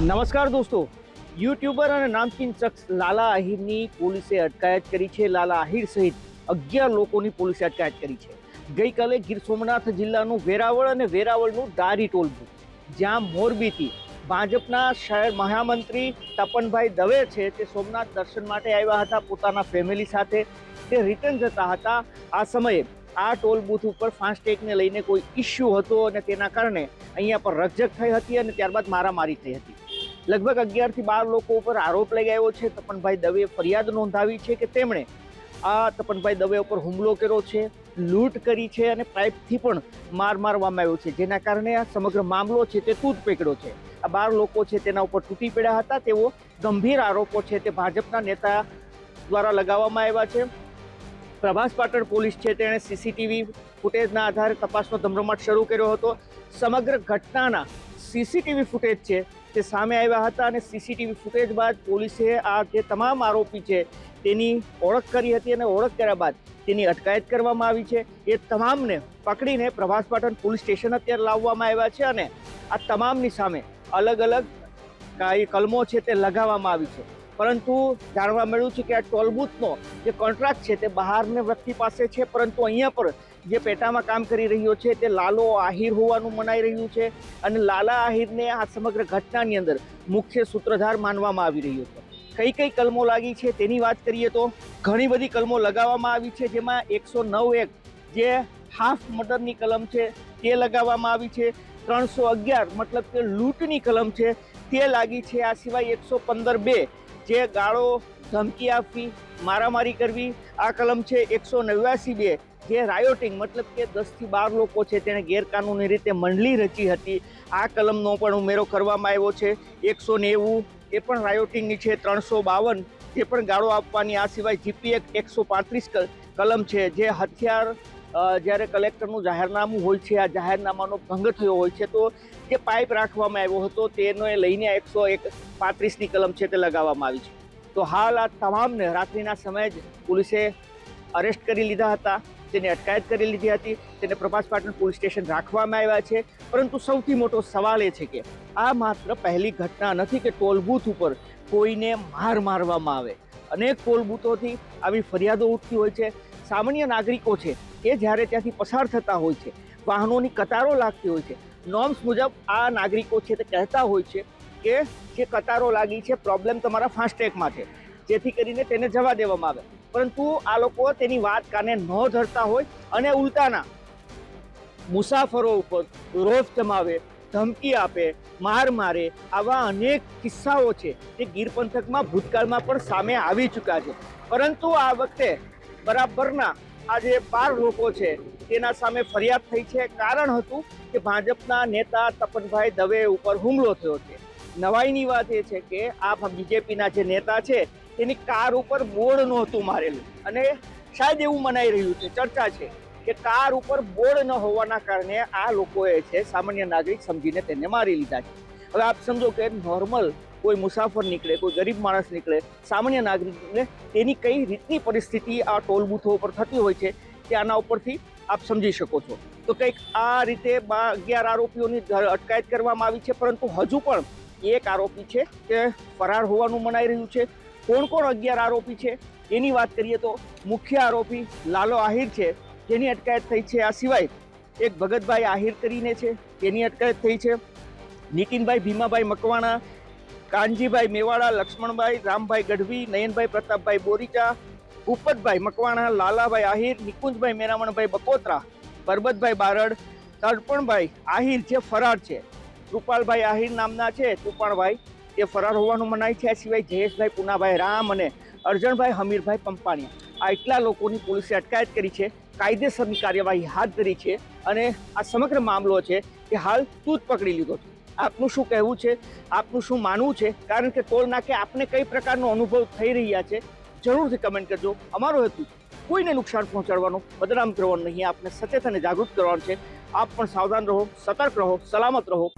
નમસ્કાર દોસ્તો, યુટ્યુબર અને નામચીન શખ્સ લાલા આહિરની પોલીસે અટકાયત કરી છે. લાલા આહિર સહિત 11 લોકોની પોલીસે અટકાયત કરી છે. ગઈકાલે ગીર સોમનાથ જિલ્લાનું વેરાવળ અને વેરાવળનું દારી ટોલબું, જ્યાં મોરબીથી ભાજપના શહેર મહામંત્રી તપનભાઈ દવે છે તે સોમનાથ દર્શન માટે આવ્યા હતા પોતાના ફેમિલી સાથે. તે રિટર્ન જતા હતા. આ સમયે આ ટોલ બૂથ ઉપર ફાસ્ટેગને લઈને કોઈ ઇસ્યુ હતો અને તેના કારણે અહીંયા પર રકઝક થઈ હતી અને ત્યારબાદ મારામારી થઈ હતી. લગભગ 11 થી 12 લોકો ઉપર આરોપ લગાવ્યો છે. તપનભાઈ દવે ફરિયાદ નોંધાવી છે કે તેમણે આ તપનભાઈ દવે ઉપર હુમલો કર્યો છે, લૂંટ કરી છે અને પાઇપથી પણ મારવામાં આવ્યો છે, જેના કારણે આ સમગ્ર મામલો છે તે તૂટ પકડ્યો છે. આ 12 લોકો છે તેના ઉપર તૂટી પડ્યા હતા. તેઓ ગંભીર આરોપો છે તે ભાજપના નેતા દ્વારા લગાવવામાં આવ્યા છે. પ્રભાસ પાટણ પોલીસ છે તેણે સીસીટીવી ફૂટેજના આધારે તપાસનો ધમધમાટ શરૂ કર્યો હતો. સમગ્ર ઘટનાના સીસીટીવી ફૂટેજ છે તે સામે આવ્યા હતા અને સીસીટીવી ફૂટેજ બાદ પોલીસે આ જે તમામ આરોપી છે તેની ઓળખ કરી હતી અને ઓળખ કર્યા બાદ તેની અટકાયત કરવામાં આવી છે. એ તમામને પકડીને પ્રભાસ પાટણ પોલીસ સ્ટેશન અત્યારે લાવવામાં આવ્યા છે અને આ તમામની સામે અલગ અલગ કલમો છે તે લગાવવામાં આવી છે. પરંતુ જાણવા મળ્યું છે કે આ ટોલ બૂથનો જે કોન્ટ્રાક્ટ છે તે બહારના વ્યક્તિ પાસે છે, પરંતુ અહીંયા પર જે પેટામાં કામ કરી રહ્યો છે તે લાલો આહિર હોવાનું મનાઈ રહ્યું છે અને લાલા આહિરને આ સમગ્ર ઘટનાની અંદર મુખ્ય સૂત્રધાર માનવામાં આવી રહ્યો છે. કઈ કલમો લાગી છે તેની વાત કરીએ તો ઘણી બધી કલમો લગાવવામાં આવી છે, જેમાં 109(1) જે હાફ મર્ડરની કલમ છે તે લગાવવામાં આવી છે. 311 મતલબ કે લૂંટની કલમ છે તે લાગી છે. આ સિવાય 115(2) જે ગાળો ધમકી આપવી, મારામારી કરવી આ કલમ છે. 189(2) જે રાયોટિંગ મતલબ કે 10 થી 12 લોકો છે તેણે ગેરકાનૂની રીતે મંડળી રચી હતી, આ કલમનો પણ ઉમેરો કરવામાં આવ્યો છે. 190 એ પણ રાયોટિંગની છે. 352 જે પણ ગાળો આપવાની. આ સિવાય જીપી એક્ટ 135 કલમ છે, જે હથિયાર જ્યારે કલેક્ટરનું જાહેરનામું હોય છે, આ જાહેરનામાનો ભંગ થયો હોય છે તો જે પાઇપ રાખવામાં આવ્યો હતો તેને લઈને 135ની કલમ છે તે લગાવવામાં આવી છે. તો હાલ આ તમામને રાત્રિના સમયે જ પોલીસે અરેસ્ટ કરી લીધા હતા, તેને અટકાયત કરી લીધી હતી, તેને પ્રભાસ પાટણ પોલીસ સ્ટેશન રાખવામાં આવ્યા છે. પરંતુ સૌથી મોટો સવાલ એ છે કે આ માત્ર પહેલી ઘટના નથી કે ટોલ બૂથ ઉપર કોઈને મારવામાં આવે. અનેક ટોલ બૂથોથી આવી ફરિયાદો ઉઠતી હોય છે. સામાન્ય નાગરિકો છે એ જ્યારે ત્યાંથી પસાર થતા હોય છે, વાહનોની કતારો લાગતી હોય છે. નોર્મ્સ મુજબ આ નાગરિકો છે તે કહેતા હોય છે કે જે કતારો લાગી છે પ્રોબ્લેમ તમારા ફાસ્ટેગમાં છે, જેથી કરીને તેને જવા દેવામાં આવે. પરંતુ આ લોકો તેની વાત કાને ન ધરતા હોય અને ઉલટાના મુસાફરો ઉપર રોષ જમાવે, ધમકી આપે, મારે આવા અનેક કિસ્સાઓ છે તે ગીર પંથકમાં ભૂતકાળમાં પણ સામે આવી ચૂક્યા છે. પરંતુ આ વખતે બરાબરના આ જે 12 લોકો છે તેના સામે ફરિયાદ થઈ છે. કારણ હતું કે ભાજપના નેતા તપનભાઈ દવે ઉપર હુમલો થયો છે. નવાઈની વાત એ છે કે આ બીજેપીના જે નેતા છે તેની કાર ઉપર બોર્ડ નહોતું મારેલું અને શાયદ એવું મનાઈ રહ્યું છે, ચર્ચા છે કે કાર ઉપર બોર્ડ ન હોવાના કારણે આ લોકોએ છે સામાન્ય નાગરિક સમજીને તેને મારી લીધા છે. હવે આપ સમજો કે નોર્મલ કોઈ મુસાફર નીકળે, કોઈ ગરીબ માણસ નીકળે, સામાન્ય નાગરિક નીકળે, તેની કઈ રીતની પરિસ્થિતિ આ ટોલ બૂથો ઉપર થતી હોય છે તે આના ઉપરથી આપ સમજી શકો છો. તો કંઈક આ રીતે 11 આરોપીઓની અટકાયત કરવામાં આવી છે, પરંતુ હજુ પણ એક આરોપી છે તે ફરાર હોવાનું મનાઈ રહ્યું છે. કોણ 11 આરોપી છે એની વાત કરીએ તો મુખ્ય આરોપી લાલો આહિર છે, જેની અટકાયત થઈ છે. આ સિવાય એક ભગતભાઈ આહિર કરીને છે, તેની અટકાયત થઈ છે. નીતિનભાઈ ભીમાભાઈ મકવાણા, કાનજીભાઈ મેવાડા, લક્ષ્મણભાઈ રામભાઈ ગઢવી, નયનભાઈ પ્રતાપભાઈ બોરીચા, ભૂપતભાઈ મકવાણા, લાલાભાઈ આહિર, નિકુંજભાઈ મેરામણભાઈ બકોત્રા, પરબતભાઈ બારડ, તર્પણભાઈ આહિર જે ફરાર છે, કૃપાલભાઈ આહિર નામના છે કૃપાણભાઈ, તે ફરાર હોવાનું મનાય છે. આ સિવાય જયેશભાઈ પુનાભાઈ રામ અને અર્જણભાઈ હમીરભાઈ પંપાણીયા, આ એટલા લોકોની પોલીસે અટકાયત કરી છે, કાયદેસરની કાર્યવાહી હાથ ધરી છે અને આ સમગ્ર મામલો છે કે હાલ તૂટ પકડી લીધો છે. આપનું શું કહેવું છે, આપનું શું માનવું છે? કારણ કે ટોલ નાકે આપને કઈ પ્રકારનો અનુભવ થઈ રહ્યા છે જરૂરથી કમેન્ટ કરજો. અમારો હેતુ કોઈને નુકસાન પહોંચાડવાનો, બદનામ કરવાનો નહીં, આપને સચેત અને જાગૃત કરવાનો છે. આપ પણ સાવધાન રહો, સતર્ક રહો, સલામત રહો.